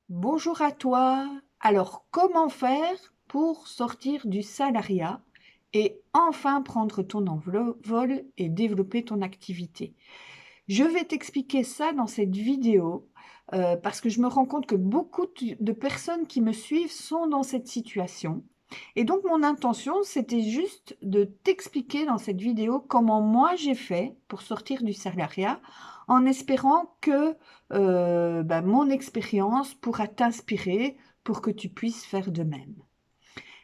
Bonjour à toi. Alors, comment faire pour sortir du salariat et enfin prendre ton envol et développer ton activité? Je vais t'expliquer ça dans cette vidéo parce que je me rends compte que beaucoup de personnes qui me suivent sont dans cette situation. Et donc, mon intention, c'était juste de t'expliquer dans cette vidéo comment moi j'ai fait pour sortir du salariat en espérant que mon expérience pourra t'inspirer pour que tu puisses faire de même.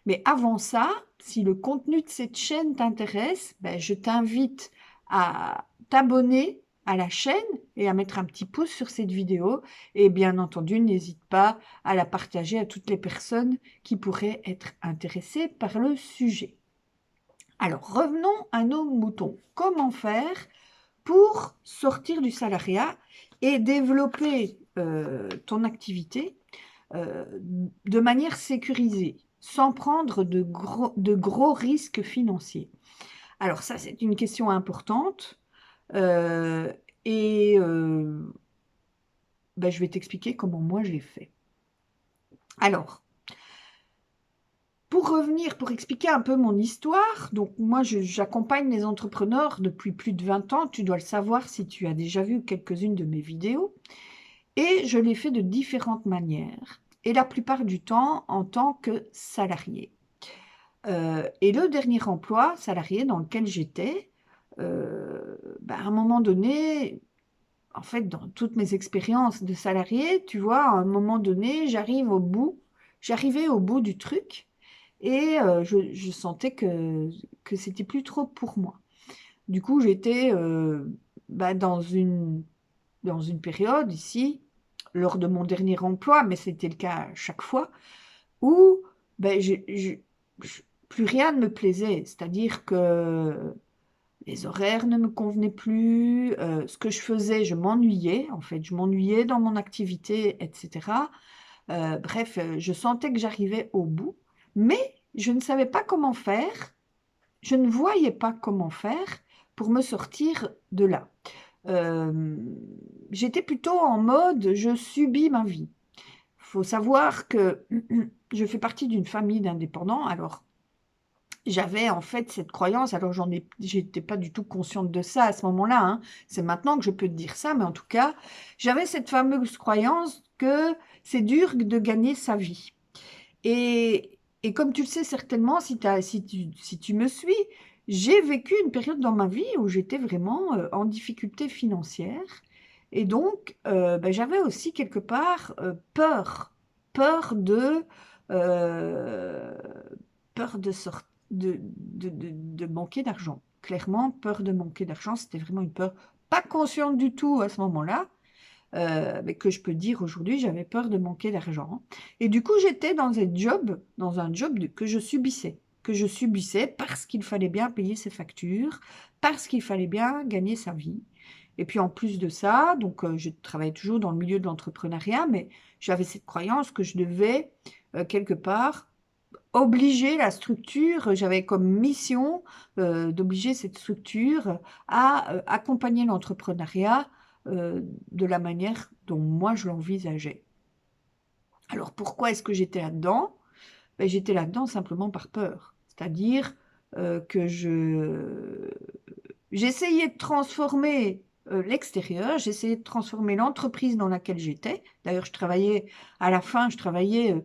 Mais avant ça, si le contenu de cette chaîne t'intéresse, je t'invite à t'abonner à la chaîne et à mettre un petit pouce sur cette vidéo. Et bien entendu, n'hésite pas à la partager à toutes les personnes qui pourraient être intéressées par le sujet. Alors, revenons à nos moutons. Comment faire pour sortir du salariat et développer ton activité de manière sécurisée, sans prendre de gros risques financiers? Alors ça, c'est une question importante euh, et je vais t'expliquer comment moi j'ai fait. Alors, pour expliquer un peu mon histoire, donc moi j'accompagne les entrepreneurs depuis plus de 20 ans, tu dois le savoir si tu as déjà vu quelques-unes de mes vidéos. Et je l'ai fait de différentes manières, et la plupart du temps en tant que salarié. Et le dernier emploi salarié dans lequel j'étais, à un moment donné, en fait, dans toutes mes expériences de salarié, tu vois, à un moment donné, j'arrivais au bout du truc, et je sentais que c'était plus trop pour moi. Du coup, j'étais dans une période ici, lors de mon dernier emploi, mais c'était le cas à chaque fois, où ben, plus rien ne me plaisait. C'est-à-dire que les horaires ne me convenaient plus, ce que je faisais, je m'ennuyais, en fait, je m'ennuyais dans mon activité, etc. Bref, je sentais que j'arrivais au bout, mais je ne savais pas comment faire, je ne voyais pas comment faire pour me sortir de là. Euh, J'étais plutôt en mode je subis ma vie. Il faut savoir que je fais partie d'une famille d'indépendants. Alors, j'avais en fait cette croyance, alors j'étais pas du tout consciente de ça à ce moment-là, hein. C'est maintenant que je peux te dire ça, mais en tout cas, j'avais cette fameuse croyance que c'est dur de gagner sa vie. Et comme tu le sais certainement, si tu me suis, j'ai vécu une période dans ma vie où j'étais vraiment en difficulté financière. Et donc, j'avais aussi quelque part peur euh, peur de manquer d'argent. Clairement, peur de manquer d'argent, c'était vraiment une peur pas consciente du tout à ce moment-là, mais que je peux dire aujourd'hui, j'avais peur de manquer d'argent. Et du coup, j'étais dans un job que je subissais parce qu'il fallait bien payer ses factures, parce qu'il fallait bien gagner sa vie. Et puis en plus de ça, donc je travaillais toujours dans le milieu de l'entrepreneuriat, mais j'avais cette croyance que je devais quelque part obliger la structure, j'avais comme mission d'obliger cette structure à accompagner l'entrepreneuriat de la manière dont moi je l'envisageais. Alors pourquoi est-ce que j'étais là-dedans? J'étais là-dedans simplement par peur. C'est-à-dire que j'essayais de transformer l'extérieur, j'essayais de transformer l'entreprise dans laquelle j'étais. D'ailleurs, à la fin, je travaillais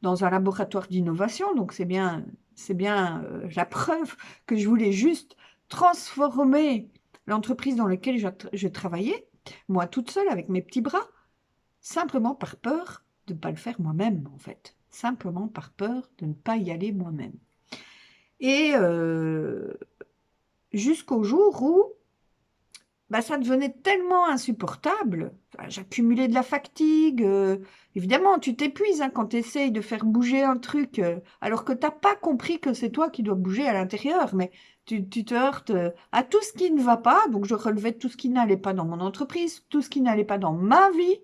dans un laboratoire d'innovation, donc c'est bien la preuve que je voulais juste transformer l'entreprise dans laquelle je travaillais, moi toute seule avec mes petits bras, simplement par peur de ne pas le faire moi-même, en fait. Simplement par peur de ne pas y aller moi-même. Et jusqu'au jour où ça devenait tellement insupportable. Enfin, j'accumulais de la fatigue. Évidemment, tu t'épuises hein, quand tu essayes de faire bouger un truc, alors que tu n'as pas compris que c'est toi qui dois bouger à l'intérieur. Mais tu te heurtes à tout ce qui ne va pas. Donc, je relevais tout ce qui n'allait pas dans mon entreprise, tout ce qui n'allait pas dans ma vie,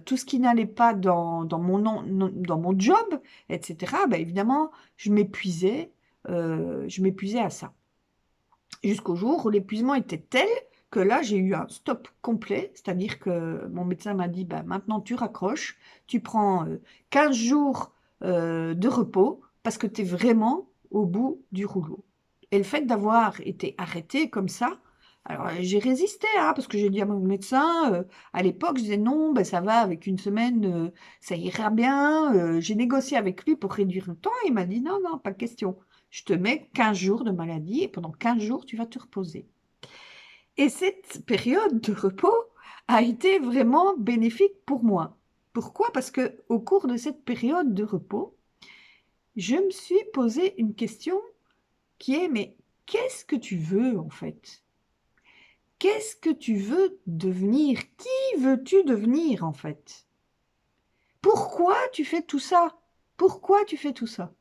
tout ce qui n'allait pas dans mon job, etc. Évidemment, je m'épuisais à ça. Jusqu'au jour où l'épuisement était tel que là, j'ai eu un stop complet, c'est-à-dire que mon médecin m'a dit, bah, maintenant tu raccroches, tu prends 15 jours de repos parce que tu es vraiment au bout du rouleau. Et le fait d'avoir été arrêtée comme ça, alors j'ai résisté, hein, parce que j'ai dit à mon médecin, à l'époque, je disais non, ben, ça va, avec une semaine, ça ira bien. J'ai négocié avec lui pour réduire le temps, il m'a dit non, non, pas question. Je te mets 15 jours de maladie et pendant 15 jours, tu vas te reposer. Et cette période de repos a été vraiment bénéfique pour moi. Pourquoi? Parce que au cours de cette période de repos, je me suis posé une question qui est, mais qu'est-ce que tu veux en fait? Qu'est-ce que tu veux devenir? Qui veux-tu devenir en fait? Pourquoi tu fais tout ça? Pourquoi tu fais tout ça?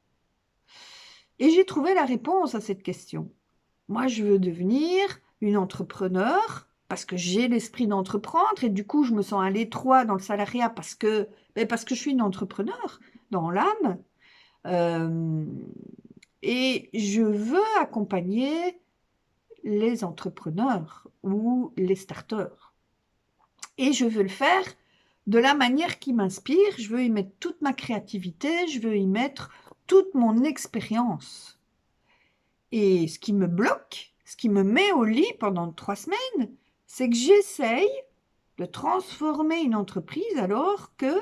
Et j'ai trouvé la réponse à cette question. Moi, je veux devenir une entrepreneur parce que j'ai l'esprit d'entreprendre et du coup, je me sens à l'étroit dans le salariat parce que je suis une entrepreneur dans l'âme. Euh, et je veux accompagner les entrepreneurs ou les starters. Et je veux le faire de la manière qui m'inspire. Je veux y mettre toute ma créativité, je veux y mettre toute mon expérience. Et ce qui me bloque, ce qui me met au lit pendant 3 semaines, c'est que j'essaye de transformer une entreprise alors que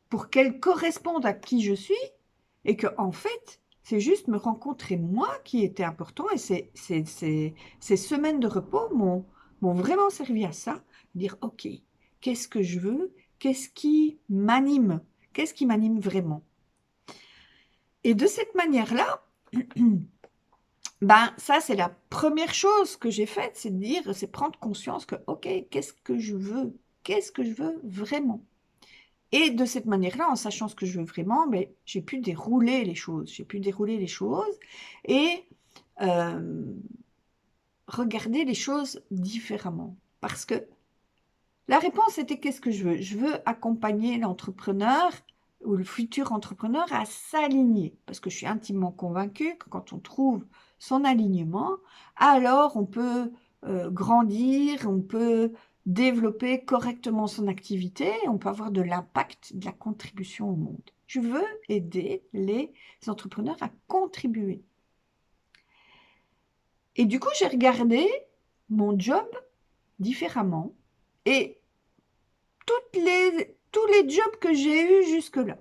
pour qu'elle corresponde à qui je suis et que en fait, c'est juste me rencontrer moi qui était important et ces semaines de repos m'ont vraiment servi à ça, dire ok, qu'est-ce que je veux, qu'est-ce qui m'anime vraiment. Et de cette manière-là, ben, ça, c'est la première chose que j'ai faite, c'est de dire, c'est prendre conscience que, ok, qu'est-ce que je veux? Qu'est-ce que je veux vraiment? Et de cette manière-là, en sachant ce que je veux vraiment, ben, j'ai pu dérouler les choses. J'ai pu dérouler les choses et euh, regarder les choses différemment. Parce que la réponse était qu'est-ce que je veux? Je veux accompagner l'entrepreneur ou le futur entrepreneur à s'aligner. Parce que je suis intimement convaincue que quand on trouve son alignement, alors on peut grandir, on peut développer correctement son activité, on peut avoir de l'impact, de la contribution au monde. Je veux aider les entrepreneurs à contribuer. Et du coup, j'ai regardé mon job différemment et tous les jobs que j'ai eus jusque-là.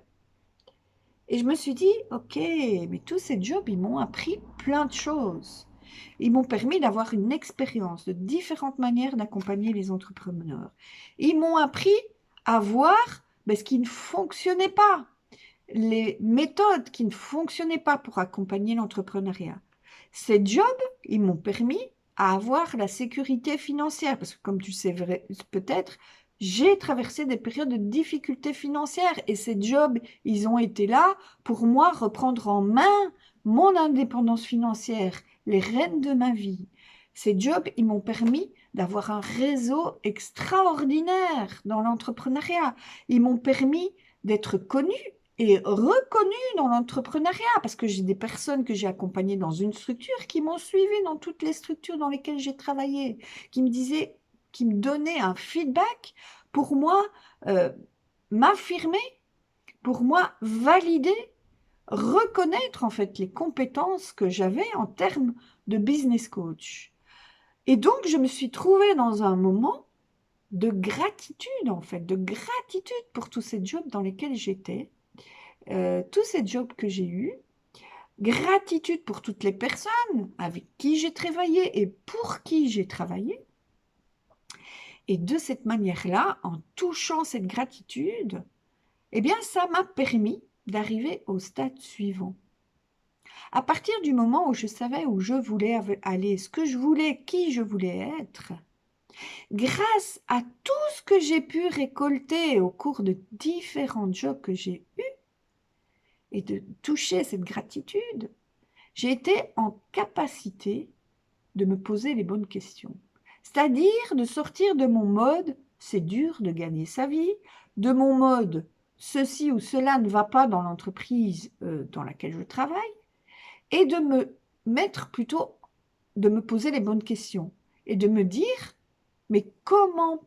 Et je me suis dit, ok, mais tous ces jobs, ils m'ont appris plein de choses. Ils m'ont permis d'avoir une expérience de différentes manières d'accompagner les entrepreneurs. Ils m'ont appris à voir ce qui ne fonctionnait pas, les méthodes qui ne fonctionnaient pas pour accompagner l'entrepreneuriat. Ces jobs, ils m'ont permis à avoir la sécurité financière, parce que comme tu sais peut-être, j'ai traversé des périodes de difficultés financières et ces jobs, ils ont été là pour moi reprendre en main mon indépendance financière, les rênes de ma vie. Ces jobs, ils m'ont permis d'avoir un réseau extraordinaire dans l'entrepreneuriat. Ils m'ont permis d'être connue et reconnue dans l'entrepreneuriat parce que j'ai des personnes que j'ai accompagnées dans une structure qui m'ont suivi dans toutes les structures dans lesquelles j'ai travaillé, qui me disaient, qui me donnaient un feedback pour moi m'affirmer, pour moi valider, reconnaître en fait les compétences que j'avais en termes de business coach. Et donc je me suis trouvée dans un moment de gratitude en fait, de gratitude pour tous ces jobs dans lesquels j'étais, tous ces jobs que j'ai eus, gratitude pour toutes les personnes avec qui j'ai travaillé et pour qui j'ai travaillé. Et de cette manière-là, en touchant cette gratitude, eh bien, ça m'a permis d'arriver au stade suivant. À partir du moment où je savais où je voulais aller, ce que je voulais, qui je voulais être, grâce à tout ce que j'ai pu récolter au cours de différents jobs que j'ai eus, et de toucher cette gratitude, j'ai été en capacité de me poser les bonnes questions. C'est-à-dire de sortir de mon mode « c'est dur de gagner sa vie », de mon mode « ceci ou cela ne va pas dans l'entreprise dans laquelle je travaille », et de me poser les bonnes questions et de me dire mais comment,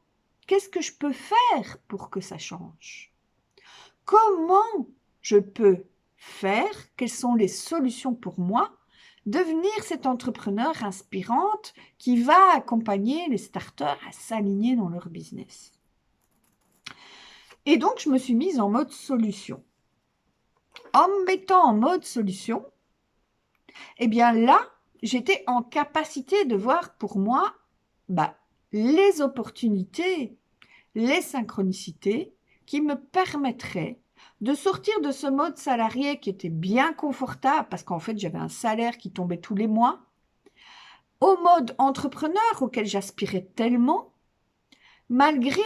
qu'est-ce que je peux faire pour que ça change? Comment je peux faire? Quelles sont les solutions pour moi? Devenir cette entrepreneur inspirante qui va accompagner les starters à s'aligner dans leur business. Et donc, je me suis mise en mode solution. En me mettant en mode solution, eh bien là, j'étais en capacité de voir pour moi les opportunités, les synchronicités qui me permettraient de sortir de ce mode salarié qui était bien confortable parce qu'en fait, j'avais un salaire qui tombait tous les mois, au mode entrepreneur auquel j'aspirais tellement, malgré,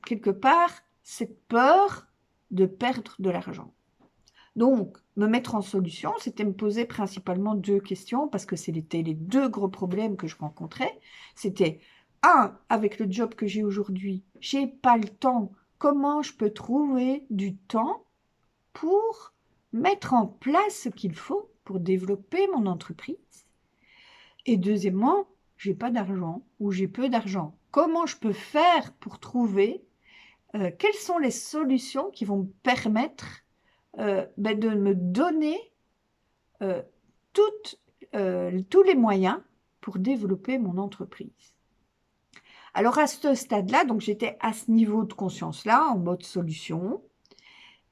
quelque part, cette peur de perdre de l'argent. Donc, me mettre en solution, c'était me poser principalement 2 questions, parce que c'était les 2 gros problèmes que je rencontrais. C'était, avec le job que j'ai aujourd'hui, j'ai pas le temps. Comment je peux trouver du temps pour mettre en place ce qu'il faut pour développer mon entreprise? Et deuxièmement, j'ai pas d'argent ou j'ai peu d'argent. Comment je peux faire pour trouver quelles sont les solutions qui vont me permettre de me donner euh, tous les moyens pour développer mon entreprise. Alors à ce stade-là, donc j'étais à ce niveau de conscience-là, en mode solution,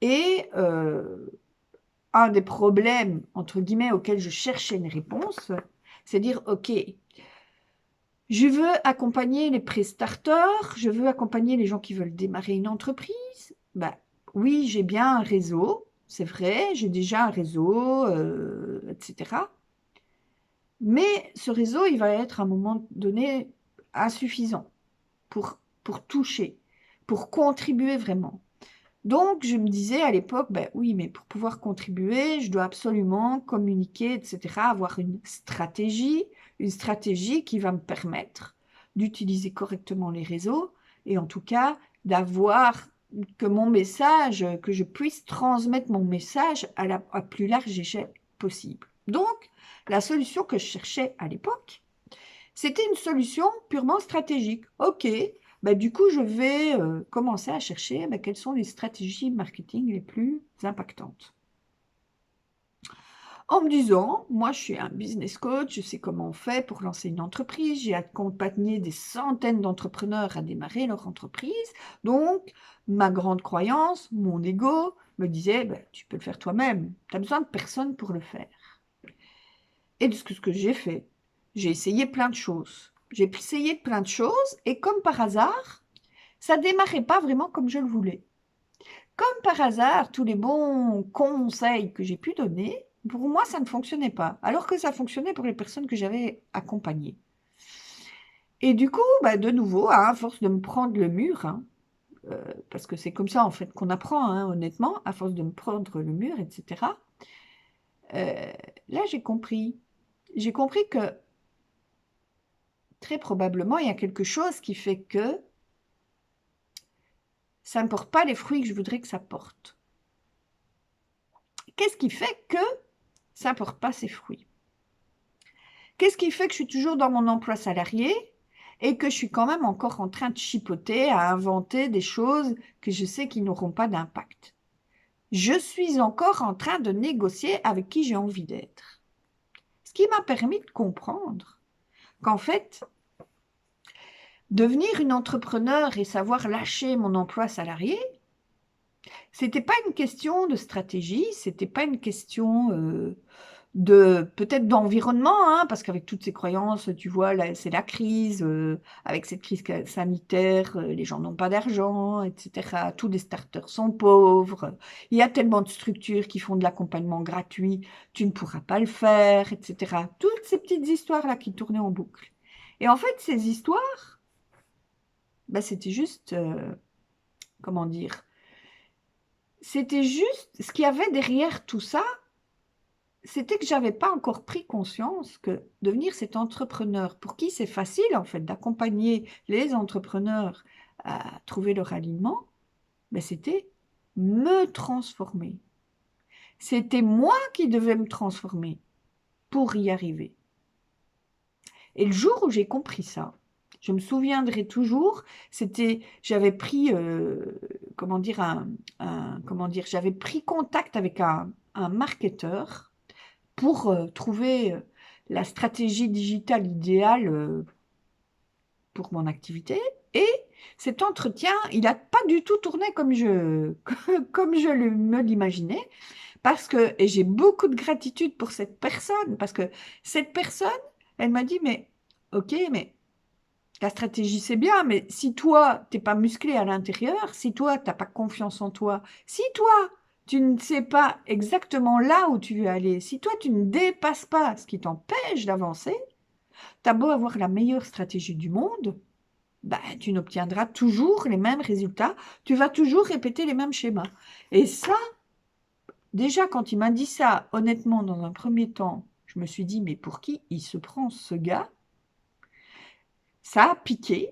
et un des problèmes, entre guillemets, auxquels je cherchais une réponse, c'est dire, ok, je veux accompagner les pré-starters, je veux accompagner les gens qui veulent démarrer une entreprise. Oui, j'ai bien un réseau, c'est vrai, j'ai déjà un réseau, etc. Mais ce réseau, il va être à un moment donné insuffisant pour toucher, pour contribuer vraiment. Donc, je me disais à l'époque, oui, mais pour pouvoir contribuer, je dois absolument communiquer, etc., avoir une stratégie qui va me permettre d'utiliser correctement les réseaux et en tout cas d'avoir que mon message, que je puisse transmettre mon message à plus large échelle possible. Donc, la solution que je cherchais à l'époque, c'était une solution purement stratégique. Ok, du coup, je vais commencer à chercher quelles sont les stratégies marketing les plus impactantes. En me disant, moi, je suis un business coach, je sais comment on fait pour lancer une entreprise, j'ai accompagné des centaines d'entrepreneurs à démarrer leur entreprise. Donc, ma grande croyance, mon ego, me disait, tu peux le faire toi-même, tu n'as besoin de personne pour le faire. Et ce que j'ai fait, j'ai essayé plein de choses. Et comme par hasard, ça démarrait pas vraiment comme je le voulais. Comme par hasard, tous les bons conseils que j'ai pu donner, pour moi, ça ne fonctionnait pas, alors que ça fonctionnait pour les personnes que j'avais accompagnées. Et du coup, de nouveau, à force de me prendre le mur, parce que c'est comme ça en fait qu'on apprend, honnêtement, à force de me prendre le mur, etc. Là, j'ai compris. J'ai compris que très probablement, il y a quelque chose qui fait que ça ne porte pas les fruits que je voudrais que ça porte. Qu'est-ce qui fait que ça ne porte pas ses fruits? Qu'est-ce qui fait que je suis toujours dans mon emploi salarié et que je suis quand même encore en train de chipoter, à inventer des choses que je sais qui n'auront pas d'impact? Je suis encore en train de négocier avec qui j'ai envie d'être. Ce qui m'a permis de comprendre qu'en fait, devenir une entrepreneur et savoir lâcher mon emploi salarié, c'était pas une question de stratégie, c'était pas une question de peut-être d'environnement, parce qu'avec toutes ces croyances, tu vois, là, c'est la crise, avec cette crise sanitaire, les gens n'ont pas d'argent, etc. Tous les starters sont pauvres, il y a tellement de structures qui font de l'accompagnement gratuit, tu ne pourras pas le faire, etc. Toutes ces petites histoires-là qui tournaient en boucle. Et en fait, ces histoires, c'était juste, comment dire, c'était juste ce qu'il y avait derrière tout ça, c'était que j'avais pas encore pris conscience que devenir cet entrepreneur, pour qui c'est facile en fait d'accompagner les entrepreneurs à trouver leur alignement, c'était me transformer. C'était moi qui devais me transformer pour y arriver. Et le jour où j'ai compris ça, Je me souviendrai toujours, j'avais pris, comment dire, j'avais pris contact avec un marketeur pour trouver la stratégie digitale idéale pour mon activité. Et cet entretien, il n'a pas du tout tourné comme me l'imaginais. Et j'ai beaucoup de gratitude pour cette personne, parce que cette personne, elle m'a dit, mais ok, mais la stratégie c'est bien, mais si toi, t'es pas musclé à l'intérieur, si toi, t'as pas confiance en toi, si toi, tu ne sais pas exactement là où tu veux aller, si toi, tu ne dépasses pas ce qui t'empêche d'avancer, t'as beau avoir la meilleure stratégie du monde, bah, tu n'obtiendras toujours les mêmes résultats, tu vas toujours répéter les mêmes schémas. Et ça, déjà, quand il m'a dit ça, honnêtement, dans un premier temps, je me suis dit, mais pour qui il se prend, ce gars? Ça a piqué,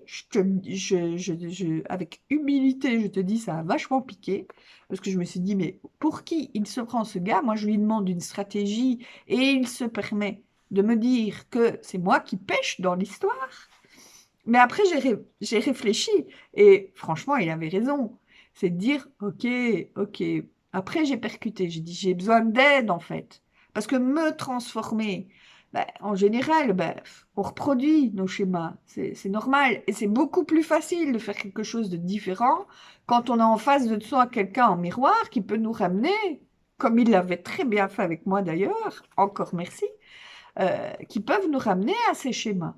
avec humilité, je te dis, ça a vachement piqué, parce que je me suis dit, mais pour qui il se prend, ce gars? Moi, je lui demande une stratégie et il se permet de me dire que c'est moi qui pêche dans l'histoire. Mais après, j'ai réfléchi et franchement, il avait raison. C'est de dire, ok, ok. Après, j'ai percuté, j'ai dit, j'ai besoin d'aide en fait. Parce que me transformer, ben, en général, ben, on reproduit nos schémas, c'est normal. Et c'est beaucoup plus facile de faire quelque chose de différent quand on a en face de soi quelqu'un en miroir qui peut nous ramener, comme il l'avait très bien fait avec moi d'ailleurs, encore merci, qui peuvent nous ramener à ces schémas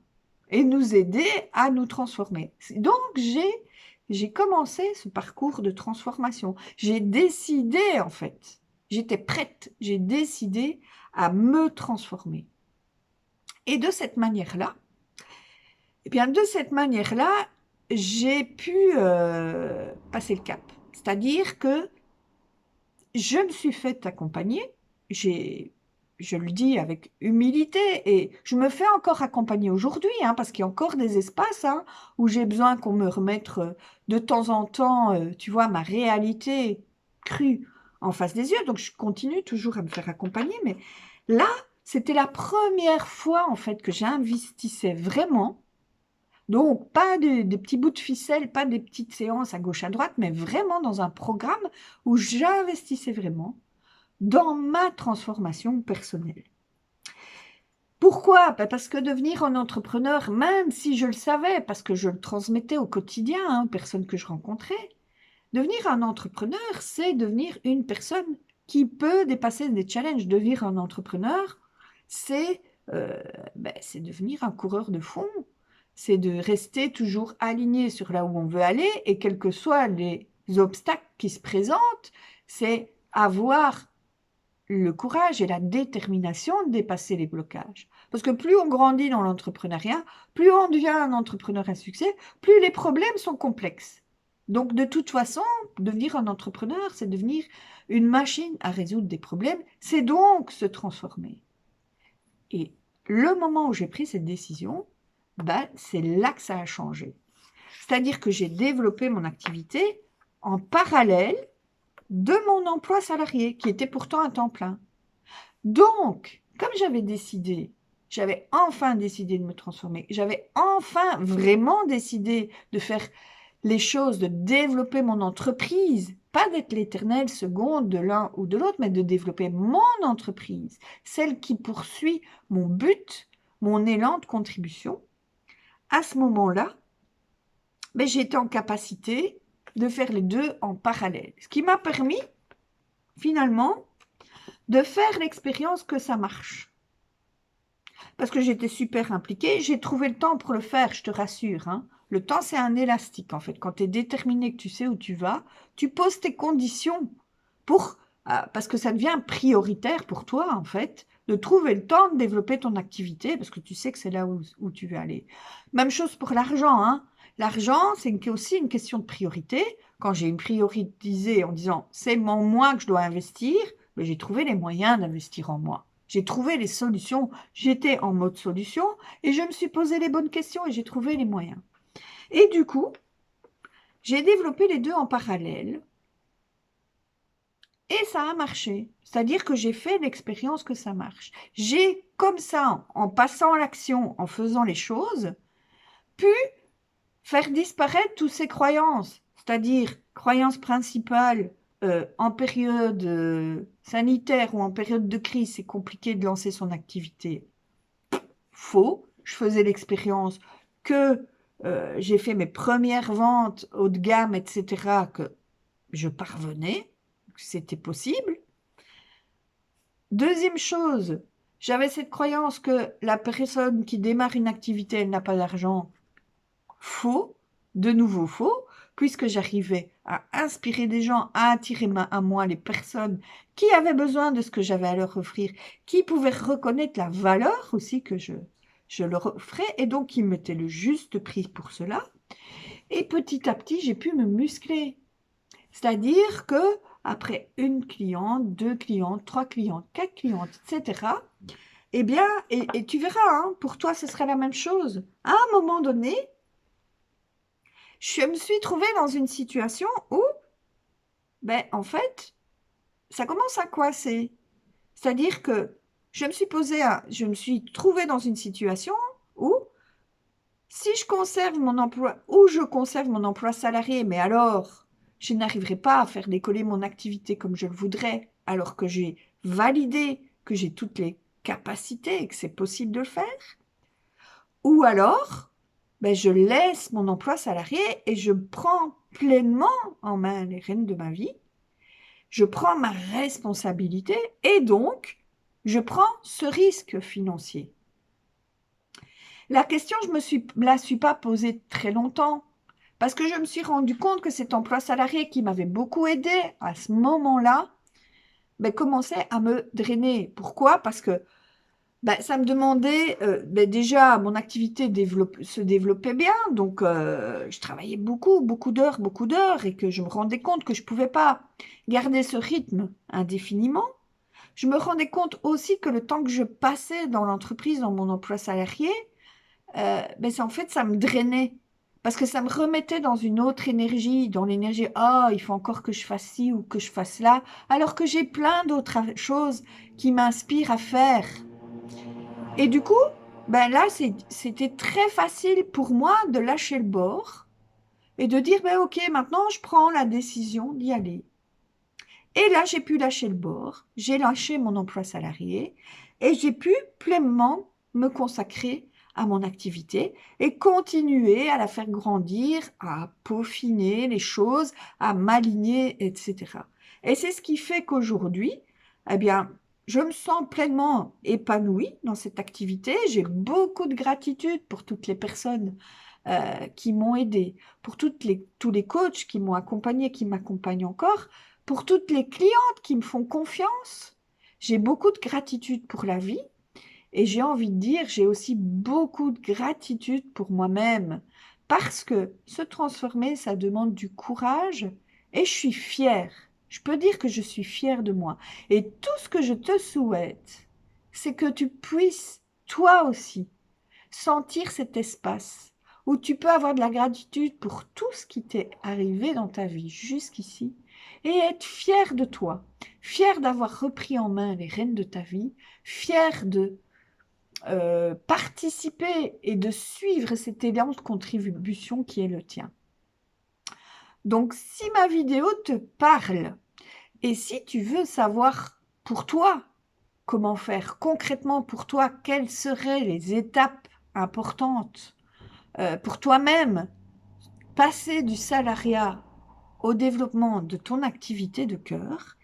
et nous aider à nous transformer. Donc, j'ai commencé ce parcours de transformation. J'ai décidé, en fait, j'étais prête, j'ai décidé à me transformer. Et de cette manière-là, j'ai pu passer le cap. C'est-à-dire que je me suis fait accompagner, je le dis avec humilité, et je me fais encore accompagner aujourd'hui, hein, parce qu'il y a encore des espaces hein, où j'ai besoin qu'on me remette de temps en temps, tu vois, ma réalité crue en face des yeux. Donc, je continue toujours à me faire accompagner, mais là, c'était la première fois, en fait, que j'investissais vraiment. Donc, pas des petits bouts de ficelle, pas des petites séances à gauche, à droite, mais vraiment dans un programme où j'investissais vraiment dans ma transformation personnelle. Pourquoi? Parce que devenir un entrepreneur, même si je le savais, parce que je le transmettais au quotidien aux personnes que je rencontrais, devenir un entrepreneur, c'est devenir une personne qui peut dépasser des challenges. Devenir un entrepreneur, c'est c'est devenir un coureur de fond. C'est de rester toujours aligné sur là où on veut aller et quels que soient les obstacles qui se présentent, c'est avoir le courage et la détermination de dépasser les blocages. Parce que plus on grandit dans l'entrepreneuriat, plus on devient un entrepreneur à succès, plus les problèmes sont complexes. Donc, de toute façon, devenir un entrepreneur, c'est devenir une machine à résoudre des problèmes, c'est donc se transformer. Et le moment où j'ai pris cette décision, c'est là que ça a changé. C'est-à-dire que j'ai développé mon activité en parallèle de mon emploi salarié, qui était pourtant à temps plein. Donc, comme j'avais enfin décidé de me transformer, j'avais enfin vraiment décidé de faire les choses, de développer mon entreprise, pas d'être l'éternelle seconde de l'un ou de l'autre, mais de développer mon entreprise, celle qui poursuit mon but, mon élan de contribution. À ce moment-là, j'étais en capacité de faire les deux en parallèle, ce qui m'a permis finalement de faire l'expérience que ça marche. Parce que j'étais super impliquée, j'ai trouvé le temps pour le faire, je te rassure. Hein. Le temps, c'est un élastique, en fait. Quand tu es déterminé, que tu sais où tu vas, tu poses tes conditions parce que ça devient prioritaire pour toi, en fait, de trouver le temps de développer ton activité, parce que tu sais que c'est là où tu veux aller. Même chose pour l'argent. Hein. L'argent, c'est aussi une question de priorité. Quand j'ai priorisé en disant, c'est en moi que je dois investir, j'ai trouvé les moyens d'investir en moi. J'ai trouvé les solutions. J'étais en mode solution et je me suis posé les bonnes questions et j'ai trouvé les moyens. Et du coup, j'ai développé les deux en parallèle et ça a marché. C'est-à-dire que j'ai fait l'expérience que ça marche. J'ai, comme ça, en passant à l'action, en faisant les choses, pu faire disparaître toutes ces croyances, c'est-à-dire croyances principales en période sanitaire ou en période de crise, c'est compliqué de lancer son activité. Faux. Je faisais l'expérience que j'ai fait mes premières ventes haut de gamme, etc., que je parvenais, que c'était possible. Deuxième chose, j'avais cette croyance que la personne qui démarre une activité, elle n'a pas d'argent. Faux, de nouveau faux, puisque j'arrivais à inspirer des gens, à attirer à moi les personnes qui avaient besoin de ce que j'avais à leur offrir, qui pouvaient reconnaître la valeur aussi que je leur offrais, et donc qui mettaient le juste prix pour cela. Et petit à petit, j'ai pu me muscler. C'est-à-dire que après une cliente, deux clientes, trois clientes, quatre clientes, etc., eh bien, et tu verras, hein, pour toi, ce serait la même chose. À un moment donné, je me suis trouvée dans une situation où, ben, en fait, ça commence à coincer. C'est-à-dire que je me suis trouvée dans une situation où, si je conserve mon emploi, ou je conserve mon emploi salarié, mais alors, je n'arriverai pas à faire décoller mon activité comme je le voudrais, alors que j'ai validé que j'ai toutes les capacités et que c'est possible de le faire. Ou alors, ben, je laisse mon emploi salarié et je prends pleinement en main les rênes de ma vie. Je prends ma responsabilité et donc, je prends ce risque financier. La question, je me la suis pas posée très longtemps parce que je me suis rendu compte que cet emploi salarié qui m'avait beaucoup aidé à ce moment-là, ben, commençait à me drainer. Pourquoi? Parce que ça me demandait, déjà, mon activité se développait bien, donc je travaillais beaucoup d'heures, et que je me rendais compte que je ne pouvais pas garder ce rythme indéfiniment. Je me rendais compte aussi que le temps que je passais dans l'entreprise, dans mon emploi salarié, en fait, ça me drainait. Parce que ça me remettait dans une autre énergie, dans l'énergie, oh, il faut encore que je fasse ci ou que je fasse là, alors que j'ai plein d'autres choses qui m'inspirent à faire. Et du coup, là, c'était très facile pour moi de lâcher le bord et de dire, ok, maintenant, je prends la décision d'y aller. Et là, j'ai pu lâcher le bord, j'ai lâché mon emploi salarié et j'ai pu pleinement me consacrer à mon activité et continuer à la faire grandir, à peaufiner les choses, à m'aligner, etc. Et c'est ce qui fait qu'aujourd'hui, eh bien, je me sens pleinement épanouie dans cette activité. J'ai beaucoup de gratitude pour toutes les personnes qui m'ont aidée, pour tous les coachs qui m'ont accompagnée, qui m'accompagnent encore, pour toutes les clientes qui me font confiance. J'ai beaucoup de gratitude pour la vie et j'ai envie de dire, j'ai aussi beaucoup de gratitude pour moi-même parce que se transformer, ça demande du courage et je suis fière. Je peux dire que je suis fière de moi. Et tout ce que je te souhaite, c'est que tu puisses, toi aussi, sentir cet espace où tu peux avoir de la gratitude pour tout ce qui t'est arrivé dans ta vie jusqu'ici et être fier de toi, fier d'avoir repris en main les rênes de ta vie, fier de participer et de suivre cet élan de contribution qui est le tien. Donc, si ma vidéo te parle et si tu veux savoir pour toi comment faire concrètement pour toi, quelles seraient les étapes importantes pour toi-même, passer du salariat au développement de ton activité de cœur,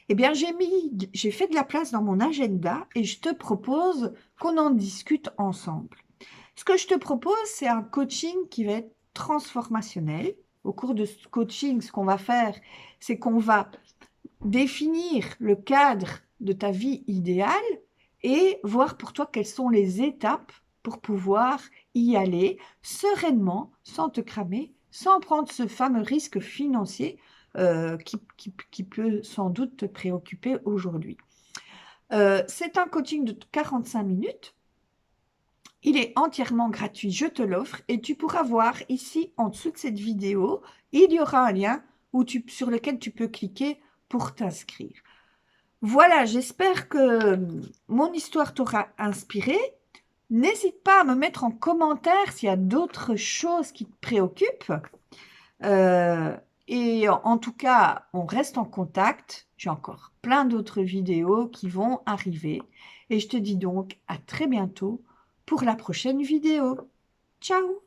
eh bien, j'ai fait de la place dans mon agenda et je te propose qu'on en discute ensemble. Ce que je te propose, c'est un coaching qui va être transformationnel. Au cours de ce coaching, ce qu'on va faire, c'est qu'on va définir le cadre de ta vie idéale et voir pour toi quelles sont les étapes pour pouvoir y aller sereinement, sans te cramer, sans prendre ce fameux risque financier qui peut sans doute te préoccuper aujourd'hui. C'est un coaching de 45 minutes. Il est entièrement gratuit, je te l'offre et tu pourras voir ici en dessous de cette vidéo, il y aura un lien sur lequel tu peux cliquer pour t'inscrire. Voilà, j'espère que mon histoire t'aura inspiré. N'hésite pas à me mettre en commentaire s'il y a d'autres choses qui te préoccupent. Euh, et en tout cas, on reste en contact. J'ai encore plein d'autres vidéos qui vont arriver. Et je te dis donc à très bientôt pour la prochaine vidéo. Ciao!